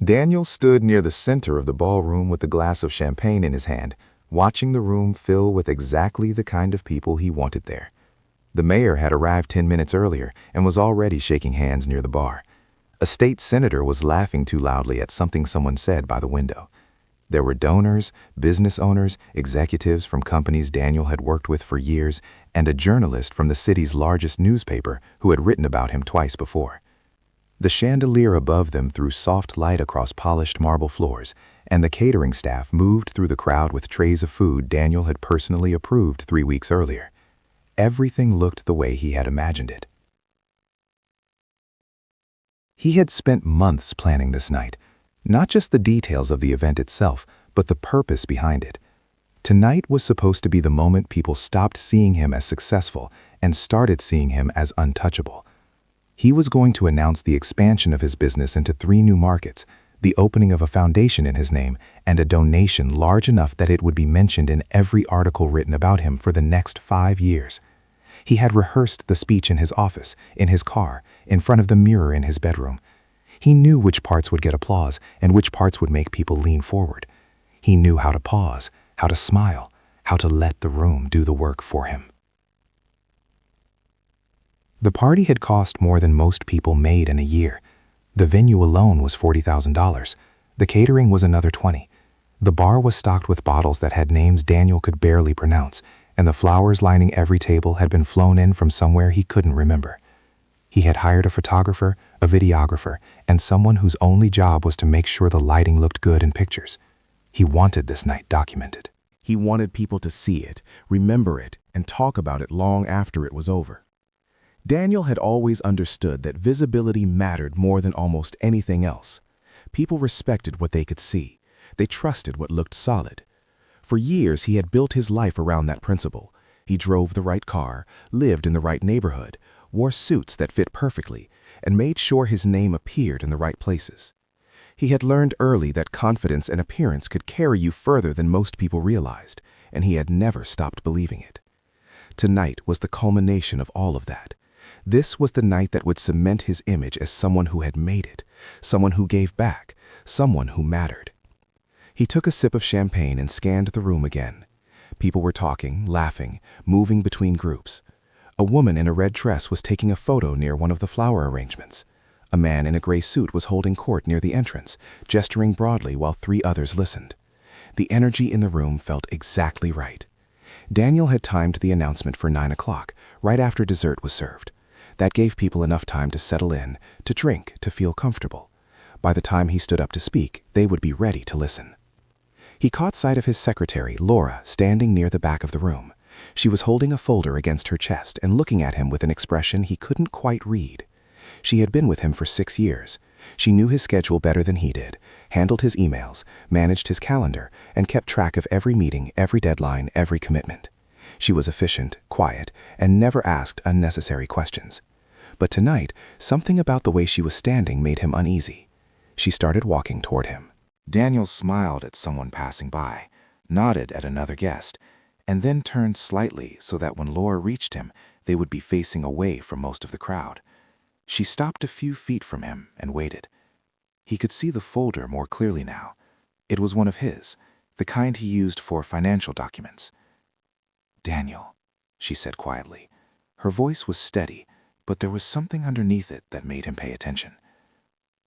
Daniel stood near the center of the ballroom with a glass of champagne in his hand, watching the room fill with exactly the kind of people he wanted there. The mayor had arrived 10 minutes earlier and was already shaking hands near the bar. A state senator was laughing too loudly at something someone said by the window. There were donors, business owners, executives from companies Daniel had worked with for years, and a journalist from the city's largest newspaper who had written about him twice before. The chandelier above them threw soft light across polished marble floors, and the catering staff moved through the crowd with trays of food Daniel had personally approved 3 weeks earlier. Everything looked the way he had imagined it. He had spent months planning this night, not just the details of the event itself, but the purpose behind it. Tonight was supposed to be the moment people stopped seeing him as successful and started seeing him as untouchable. He was going to announce the expansion of his business into 3 new markets, the opening of a foundation in his name, and a donation large enough that it would be mentioned in every article written about him for the next 5 years. He had rehearsed the speech in his office, in his car, in front of the mirror in his bedroom. He knew which parts would get applause and which parts would make people lean forward. He knew how to pause, how to smile, how to let the room do the work for him. The party had cost more than most people made in a year. The venue alone was $40,000. The catering was another $20,000. The bar was stocked with bottles that had names Daniel could barely pronounce, and the flowers lining every table had been flown in from somewhere he couldn't remember. He had hired a photographer, a videographer, and someone whose only job was to make sure the lighting looked good in pictures. He wanted this night documented. He wanted people to see it, remember it, and talk about it long after it was over. Daniel had always understood that visibility mattered more than almost anything else. People respected what they could see. They trusted what looked solid. For years, he had built his life around that principle. He drove the right car, lived in the right neighborhood, wore suits that fit perfectly, and made sure his name appeared in the right places. He had learned early that confidence and appearance could carry you further than most people realized, and he had never stopped believing it. Tonight was the culmination of all of that. This was the night that would cement his image as someone who had made it, someone who gave back, someone who mattered. He took a sip of champagne and scanned the room again. People were talking, laughing, moving between groups. A woman in a red dress was taking a photo near one of the flower arrangements. A man in a gray suit was holding court near the entrance, gesturing broadly while 3 others listened. The energy in the room felt exactly right. Daniel had timed the announcement for 9 o'clock, right after dessert was served. That gave people enough time to settle in, to drink, to feel comfortable. By the time he stood up to speak, they would be ready to listen. He caught sight of his secretary, Laura, standing near the back of the room. She was holding a folder against her chest and looking at him with an expression he couldn't quite read. She had been with him for 6 years. She knew his schedule better than he did, handled his emails, managed his calendar, and kept track of every meeting, every deadline, every commitment. She was efficient, quiet, and never asked unnecessary questions. But tonight, something about the way she was standing made him uneasy. She started walking toward him. Daniel smiled at someone passing by, nodded at another guest, and then turned slightly so that when Laura reached him, they would be facing away from most of the crowd. She stopped a few feet from him and waited. He could see the folder more clearly now. It was one of his, the kind he used for financial documents. "Daniel," she said quietly. Her voice was steady, but there was something underneath it that made him pay attention.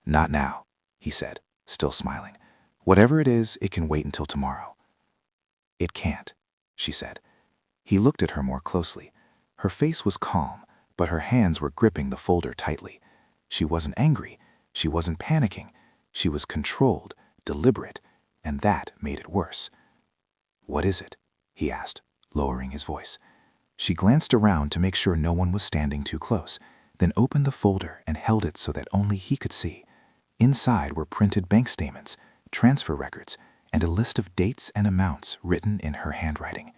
"Not now," he said, still smiling. "Whatever it is, it can wait until tomorrow." "It can't," she said. He looked at her more closely. Her face was calm, but her hands were gripping the folder tightly. She wasn't angry. She wasn't panicking. She was controlled, deliberate, and that made it worse. "What is it?" he asked, lowering his voice. She glanced around to make sure no one was standing too close, then opened the folder and held it so that only he could see. Inside were printed bank statements, transfer records, and a list of dates and amounts written in her handwriting.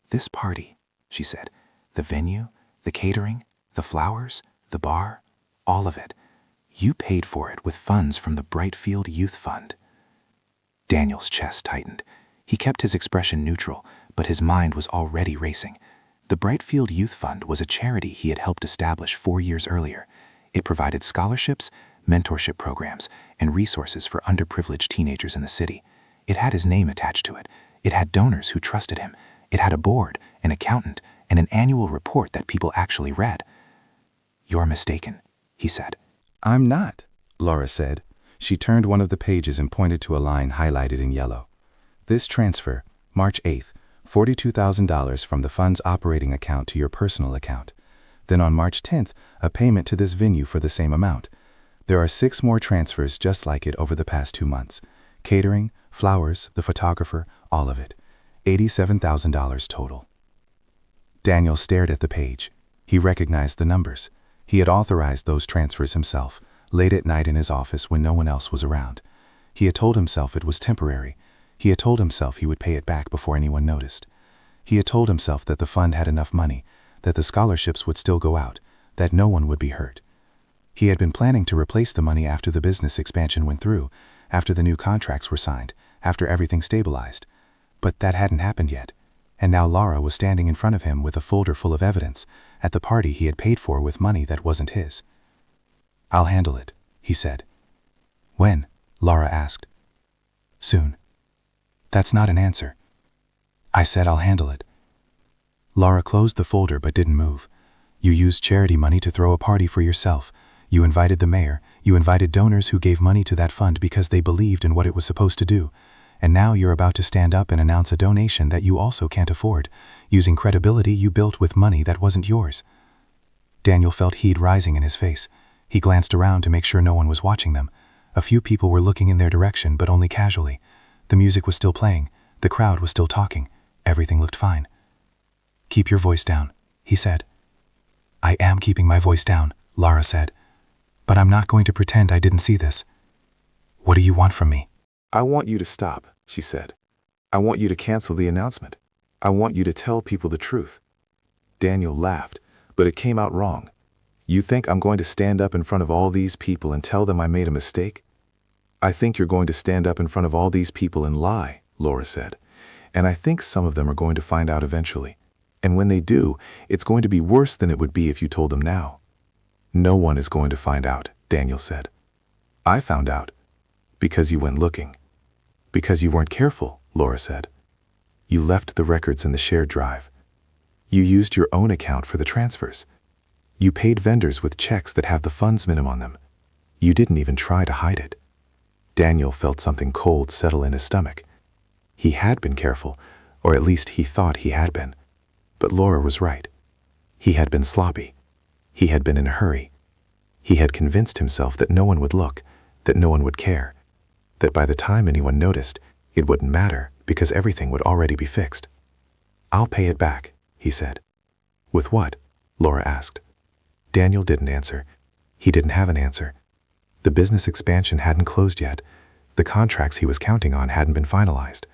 "This party," she said, "the venue, the catering, the flowers, the bar, all of it. You paid for it with funds from the Brightfield Youth Fund." Daniel's chest tightened. He kept his expression neutral, but his mind was already racing. The Brightfield Youth Fund was a charity he had helped establish 4 years earlier. It provided scholarships, mentorship programs, and resources for underprivileged teenagers in the city. It had his name attached to it. It had donors who trusted him. It had a board, an accountant, and an annual report that people actually read. "You're mistaken," he said. "I'm not," Laura said. She turned one of the pages and pointed to a line highlighted in yellow. "This transfer, March 8th, $42,000 from the fund's operating account to your personal account. Then on March 10th, a payment to this venue for the same amount. There are 6 more transfers just like it over the past 2 months. Catering, flowers, the photographer, all of it. $87,000 total." Daniel stared at the page. He recognized the numbers. He had authorized those transfers himself, late at night in his office when no one else was around. He had told himself it was temporary. He had told himself he would pay it back before anyone noticed. He had told himself that the fund had enough money, that the scholarships would still go out, that no one would be hurt. He had been planning to replace the money after the business expansion went through, after the new contracts were signed, after everything stabilized. But that hadn't happened yet, and now Laura was standing in front of him with a folder full of evidence at the party he had paid for with money that wasn't his. "I'll handle it," he said. "When?" Laura asked. "Soon." "That's not an answer." "I said I'll handle it." Laura closed the folder but didn't move. "You used charity money to throw a party for yourself. You invited the mayor. You invited donors who gave money to that fund because they believed in what it was supposed to do. And now you're about to stand up and announce a donation that you also can't afford, using credibility you built with money that wasn't yours." Daniel felt heat rising in his face. He glanced around to make sure no one was watching them. A few people were looking in their direction, but only casually. The music was still playing. The crowd was still talking. Everything looked fine. "Keep your voice down," he said. "I am keeping my voice down," Laura said. "But I'm not going to pretend I didn't see this. What do you want from me?" "I want you to stop," she said. "I want you to cancel the announcement. I want you to tell people the truth." Daniel laughed, but it came out wrong. "You think I'm going to stand up in front of all these people and tell them I made a mistake?" "I think you're going to stand up in front of all these people and lie," Laura said. "And I think some of them are going to find out eventually. And when they do, it's going to be worse than it would be if you told them now." "No one is going to find out," Daniel said. "I found out. Because you went looking." "Because you weren't careful," Laura said. "You left the records in the shared drive. You used your own account for the transfers. You paid vendors with checks that have the fund's minimum on them. You didn't even try to hide it." Daniel felt something cold settle in his stomach. He had been careful, or at least he thought he had been. But Laura was right. He had been sloppy. He had been in a hurry. He had convinced himself that no one would look, that no one would care, that by the time anyone noticed, it wouldn't matter because everything would already be fixed. "I'll pay it back," he said. "With what?" Laura asked. Daniel didn't answer. He didn't have an answer. The business expansion hadn't closed yet. The contracts he was counting on hadn't been finalized.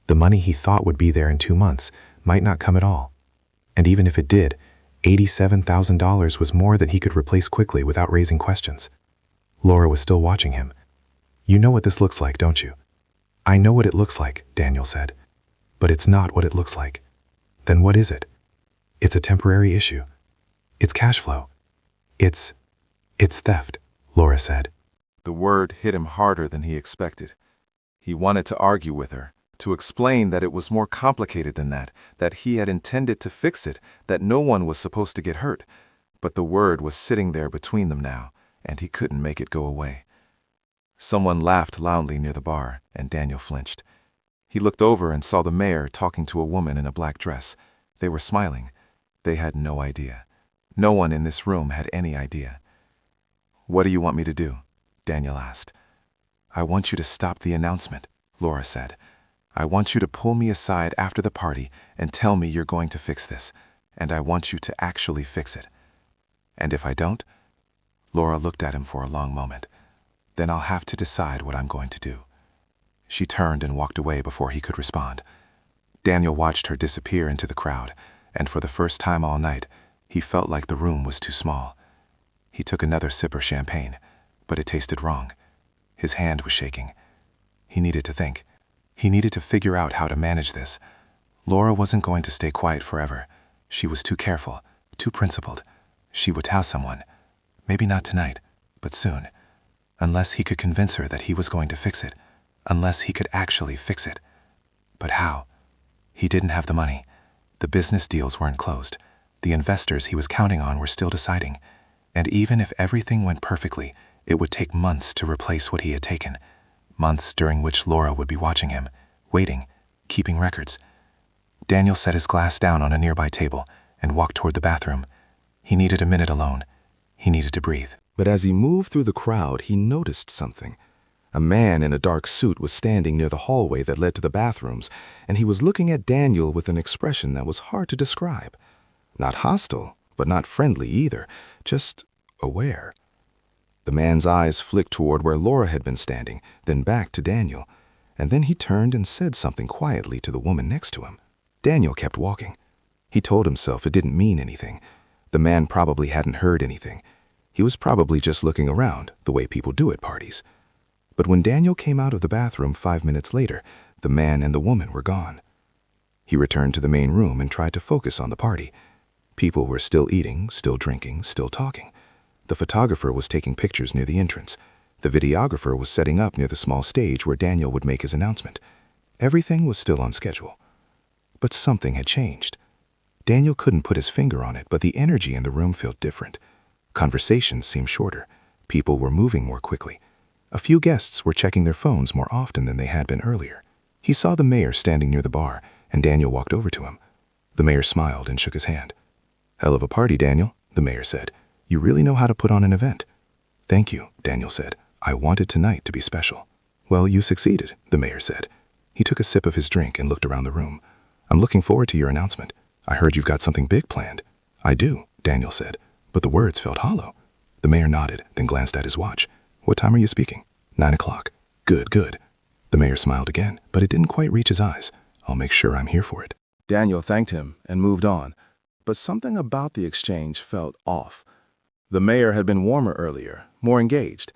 The money he thought would be there in 2 months might not come at all. And even if it did, $87,000 was more than he could replace quickly without raising questions. Laura was still watching him. "You know what this looks like, don't you?" "I know what it looks like," Daniel said. "But it's not what it looks like." "Then what is it?" "It's a temporary issue. It's cash flow. It's theft," Laura said. The word hit him harder than he expected. He wanted to argue with her, to explain that it was more complicated than that he had intended to fix it, that no one was supposed to get hurt. But the word was sitting there between them now, and he couldn't make it go away. Someone laughed loudly near the bar, and Daniel flinched. He looked over and saw the mayor talking to a woman in a black dress. They were smiling. They had no idea. No one in this room had any idea. "What do you want me to do?" Daniel asked. "I want you to stop the announcement," Laura said. "I want you to pull me aside after the party and tell me you're going to fix this, and I want you to actually fix it. And if I don't?" Laura looked at him for a long moment. "Then I'll have to decide what I'm going to do." She turned and walked away before he could respond. Daniel watched her disappear into the crowd, and for the first time all night, he felt like the room was too small. He took another sip of champagne, but it tasted wrong. His hand was shaking. He needed to think. He needed to figure out how to manage this. Laura wasn't going to stay quiet forever. She was too careful, too principled. She would tell someone. Maybe not tonight, but soon. unless he could convince her that he was going to fix it, unless he could actually fix it. But how? He didn't have the money. The business deals weren't closed. The investors he was counting on were still deciding. And even if everything went perfectly, it would take months to replace what he had taken. Months during which Laura would be watching him, waiting, keeping records. Daniel set his glass down on a nearby table and walked toward the bathroom. He needed a minute alone. He needed to breathe. But as he moved through the crowd, he noticed something. A man in a dark suit was standing near the hallway that led to the bathrooms, and he was looking at Daniel with an expression that was hard to describe. Not hostile, but not friendly either, just aware. The man's eyes flicked toward where Laura had been standing, then back to Daniel, and then he turned and said something quietly to the woman next to him. Daniel kept walking. He told himself it didn't mean anything. The man probably hadn't heard anything. He was probably just looking around, the way people do at parties. But when Daniel came out of the bathroom 5 minutes later, the man and the woman were gone. He returned to the main room and tried to focus on the party. People were still eating, still drinking, still talking. The photographer was taking pictures near the entrance. The videographer was setting up near the small stage where Daniel would make his announcement. Everything was still on schedule. But something had changed. Daniel couldn't put his finger on it, but the energy in the room felt different. Conversations seemed shorter. People were moving more quickly. A few guests were checking their phones more often than they had been earlier. He saw the mayor standing near the bar, and Daniel walked over to him. The mayor smiled and shook his hand. "Hell of a party, Daniel," the mayor said. "You really know how to put on an event." "Thank you," Daniel said. "I wanted tonight to be special." "Well, you succeeded," the mayor said. He took a sip of his drink and looked around the room. "I'm looking forward to your announcement. I heard you've got something big planned." "I do," Daniel said, but the words felt hollow. The mayor nodded, then glanced at his watch. "What time are you speaking?" 9 o'clock. "Good, good." The mayor smiled again, but it didn't quite reach his eyes. "I'll make sure I'm here for it." Daniel thanked him and moved on, but something about the exchange felt off. The mayor had been warmer earlier, more engaged.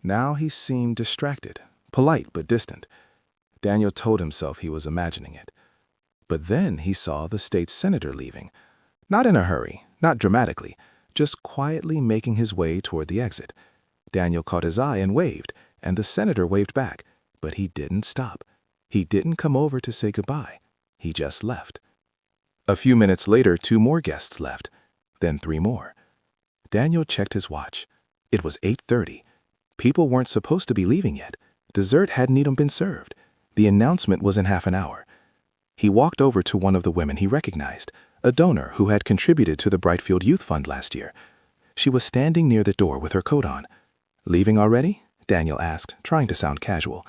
Now he seemed distracted, polite but distant. Daniel told himself he was imagining it. But then he saw the state senator leaving. Not in a hurry, not dramatically, just quietly making his way toward the exit. Daniel caught his eye and waved, and the senator waved back, but he didn't stop. He didn't come over to say goodbye. He just left. A few minutes later, 2 more guests left, then 3 more. Daniel checked his watch. It was 8:30. People weren't supposed to be leaving yet. Dessert hadn't even been served. The announcement was in half an hour. He walked over to one of the women he recognized, a donor who had contributed to the Brightfield Youth Fund last year. She was standing near the door with her coat on. "Leaving already?" Daniel asked, trying to sound casual.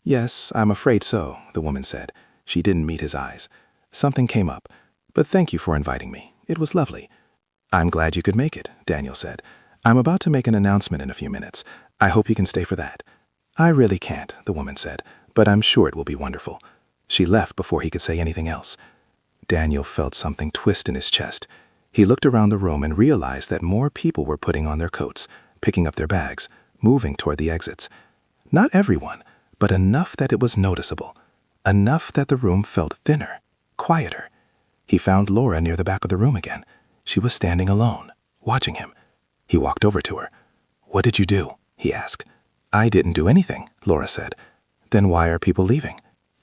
"Yes, I'm afraid so," the woman said. She didn't meet his eyes. "Something came up, but thank you for inviting me. It was lovely." "I'm glad you could make it," Daniel said. "I'm about to make an announcement in a few minutes. I hope you can stay for that." "I really can't," the woman said, "but I'm sure it will be wonderful." She left before he could say anything else. Daniel felt something twist in his chest. He looked around the room and realized that more people were putting on their coats, picking up their bags, moving toward the exits. Not everyone, but enough that it was noticeable. Enough that the room felt thinner, quieter. He found Laura near the back of the room again. She was standing alone, watching him. He walked over to her. "What did you do?" he asked. "I didn't do anything," Laura said. "Then why are people leaving?"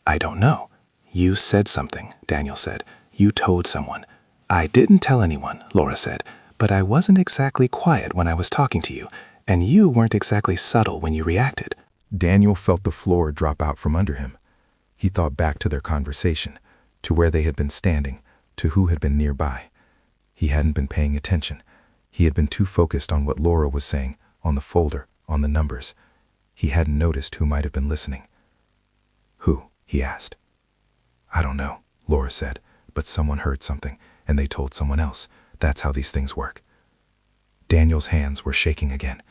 "I don't know." "You said something," Daniel said. "You told someone." "I didn't tell anyone," Laura said, "but I wasn't exactly quiet when I was talking to you, and you weren't exactly subtle when you reacted." Daniel felt the floor drop out from under him. He thought back to their conversation, to where they had been standing, to who had been nearby. He hadn't been paying attention. He had been too focused on what Laura was saying, on the folder, on the numbers. He hadn't noticed who might have been listening. "Who?" he asked. "I don't know," Laura said, "but someone heard something, and they told someone else. That's how these things work." Daniel's hands were shaking again.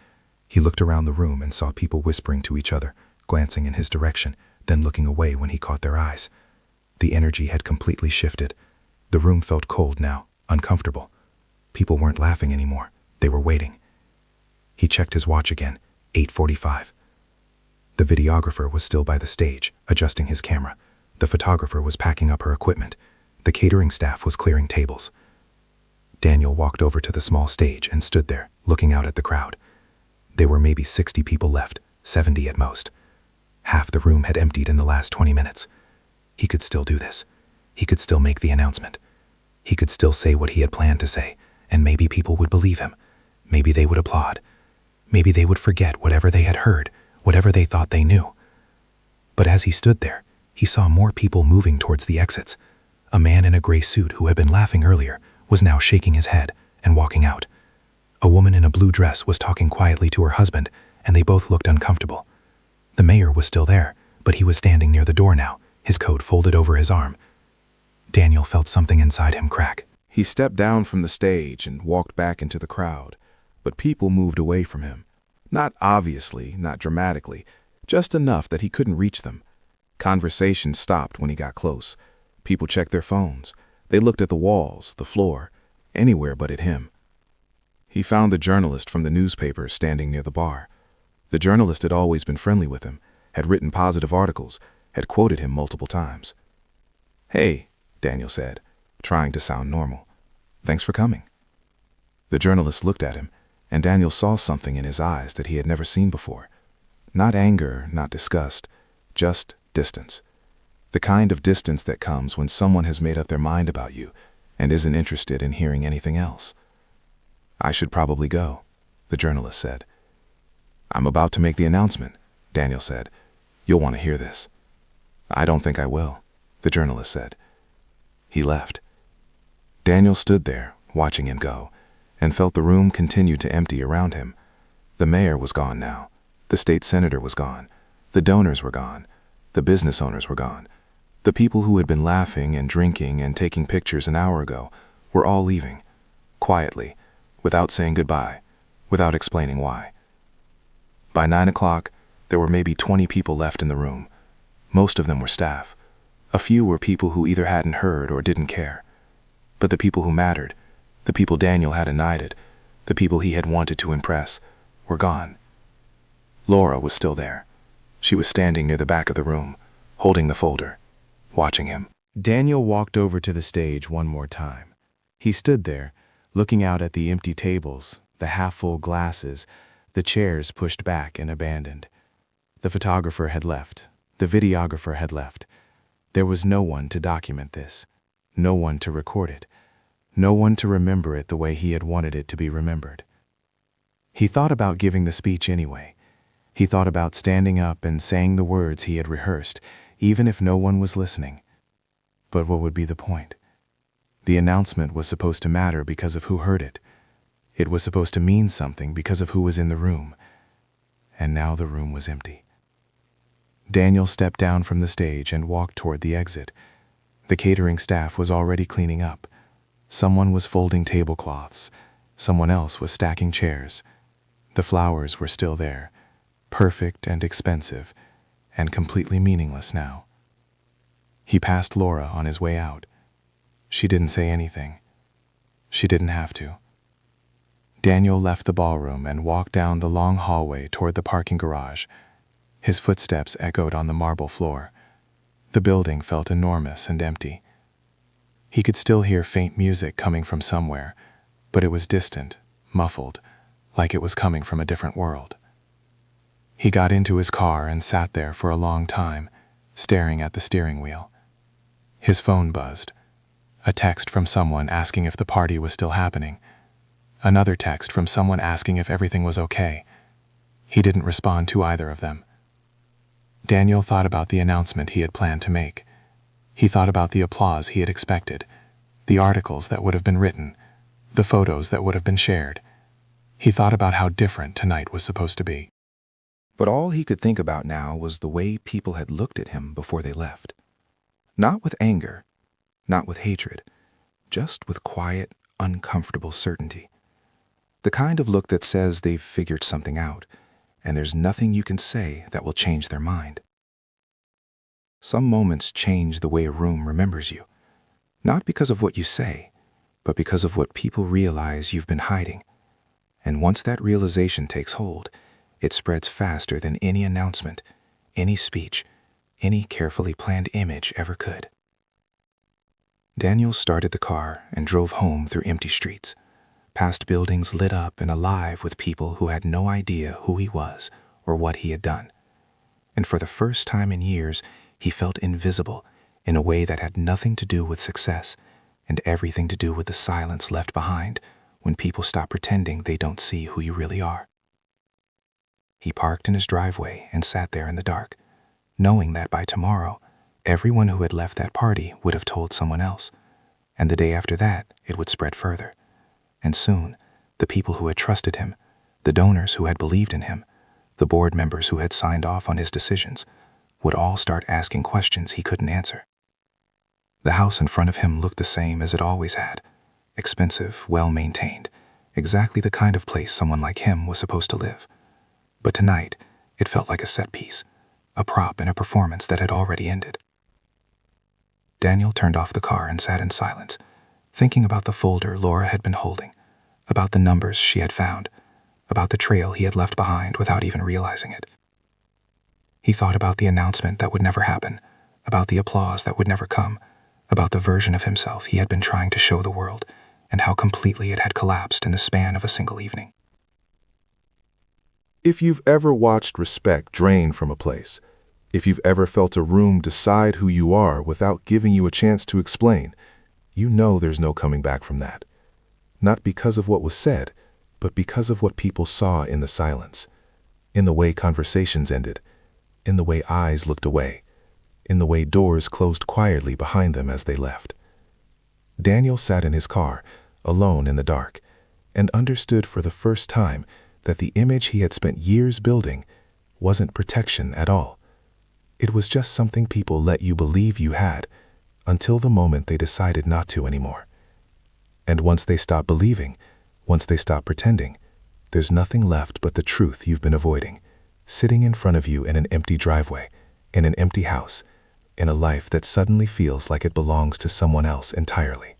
He looked around the room and saw people whispering to each other, glancing in his direction, then looking away when he caught their eyes. The energy had completely shifted. The room felt cold now, uncomfortable. People weren't laughing anymore. They were waiting. He checked his watch again, 8:45. The videographer was still by the stage, adjusting his camera. The photographer was packing up her equipment. The catering staff was clearing tables. Daniel walked over to the small stage and stood there, looking out at the crowd. There were maybe 60 people left, 70 at most. Half the room had emptied in the last 20 minutes. He could still do this. He could still make the announcement. He could still say what he had planned to say, and maybe people would believe him. Maybe they would applaud. Maybe they would forget whatever they had heard, whatever they thought they knew. But as he stood there, he saw more people moving towards the exits. A man in a gray suit who had been laughing earlier was now shaking his head and walking out. A woman in a blue dress was talking quietly to her husband, and they both looked uncomfortable. The mayor was still there, but he was standing near the door now, his coat folded over his arm. Daniel felt something inside him crack. He stepped down from the stage and walked back into the crowd, but people moved away from him. Not obviously, not dramatically, just enough that he couldn't reach them. Conversation stopped when he got close. People checked their phones. They looked at the walls, the floor, anywhere but at him. He found the journalist from the newspaper standing near the bar. The journalist had always been friendly with him, had written positive articles, had quoted him multiple times. "Hey," Daniel said, trying to sound normal. "Thanks for coming." The journalist looked at him, and Daniel saw something in his eyes that he had never seen before. Not anger, not disgust, just distance. The kind of distance that comes when someone has made up their mind about you and isn't interested in hearing anything else. "I should probably go," the journalist said. "I'm about to make the announcement," Daniel said. "You'll want to hear this." "I don't think I will," the journalist said. He left. Daniel stood there, watching him go, and felt the room continue to empty around him. The mayor was gone now. The state senator was gone. The donors were gone. The business owners were gone. The people who had been laughing and drinking and taking pictures an hour ago were all leaving, quietly, without saying goodbye, without explaining why. By 9 o'clock, there were maybe 20 people left in the room. Most of them were staff. A few were people who either hadn't heard or didn't care. But the people who mattered, the people Daniel had ignited, the people he had wanted to impress, were gone. Laura was still there. She was standing near the back of the room, holding the folder, watching him. Daniel walked over to the stage one more time. He stood there, looking out at the empty tables, the half-full glasses, the chairs pushed back and abandoned. The photographer had left. The videographer had left. There was no one to document this, no one to record it, no one to remember it the way he had wanted it to be remembered. He thought about giving the speech anyway. He thought about standing up and saying the words he had rehearsed, even if no one was listening. But what would be the point? The announcement was supposed to matter because of who heard it. It was supposed to mean something because of who was in the room. And now the room was empty. Daniel stepped down from the stage and walked toward the exit. The catering staff was already cleaning up. Someone was folding tablecloths. Someone else was stacking chairs. The flowers were still there, perfect and expensive, and completely meaningless now. He passed Laura on his way out. She didn't say anything. She didn't have to. Daniel left the ballroom and walked down the long hallway toward the parking garage. His footsteps echoed on the marble floor. The building felt enormous and empty. He could still hear faint music coming from somewhere, but it was distant, muffled, like it was coming from a different world. He got into his car and sat there for a long time, staring at the steering wheel. His phone buzzed. A text from someone asking if the party was still happening. Another text from someone asking if everything was okay. He didn't respond to either of them. Daniel thought about the announcement he had planned to make. He thought about the applause he had expected, the articles that would have been written, the photos that would have been shared. He thought about how different tonight was supposed to be. But all he could think about now was the way people had looked at him before they left. Not with anger, not with hatred, just with quiet, uncomfortable certainty. The kind of look that says they've figured something out, and there's nothing you can say that will change their mind. Some moments change the way a room remembers you, not because of what you say, but because of what people realize you've been hiding. And once that realization takes hold, it spreads faster than any announcement, any speech, any carefully planned image ever could. Daniel started the car and drove home through empty streets, past buildings lit up and alive with people who had no idea who he was or what he had done. And for the first time in years, he felt invisible in a way that had nothing to do with success and everything to do with the silence left behind when people stop pretending they don't see who you really are. He parked in his driveway and sat there in the dark, knowing that by tomorrow, everyone who had left that party would have told someone else, and the day after that, it would spread further. And soon, the people who had trusted him, the donors who had believed in him, the board members who had signed off on his decisions, would all start asking questions he couldn't answer. The house in front of him looked the same as it always had, expensive, well-maintained, exactly the kind of place someone like him was supposed to live. But tonight, it felt like a set piece, a prop in a performance that had already ended. Daniel turned off the car and sat in silence, thinking about the folder Laura had been holding, about the numbers she had found, about the trail he had left behind without even realizing it. He thought about the announcement that would never happen, about the applause that would never come, about the version of himself he had been trying to show the world, and how completely it had collapsed in the span of a single evening. If you've ever watched respect drain from a place, if you've ever felt a room decide who you are without giving you a chance to explain, you know there's no coming back from that. Not because of what was said, but because of what people saw in the silence, in the way conversations ended, in the way eyes looked away, in the way doors closed quietly behind them as they left. Daniel sat in his car, alone in the dark, and understood for the first time that the image he had spent years building wasn't protection at all. It was just something people let you believe you had, until the moment they decided not to anymore. And once they stop believing, once they stop pretending, there's nothing left but the truth you've been avoiding, sitting in front of you in an empty driveway, in an empty house, in a life that suddenly feels like it belongs to someone else entirely.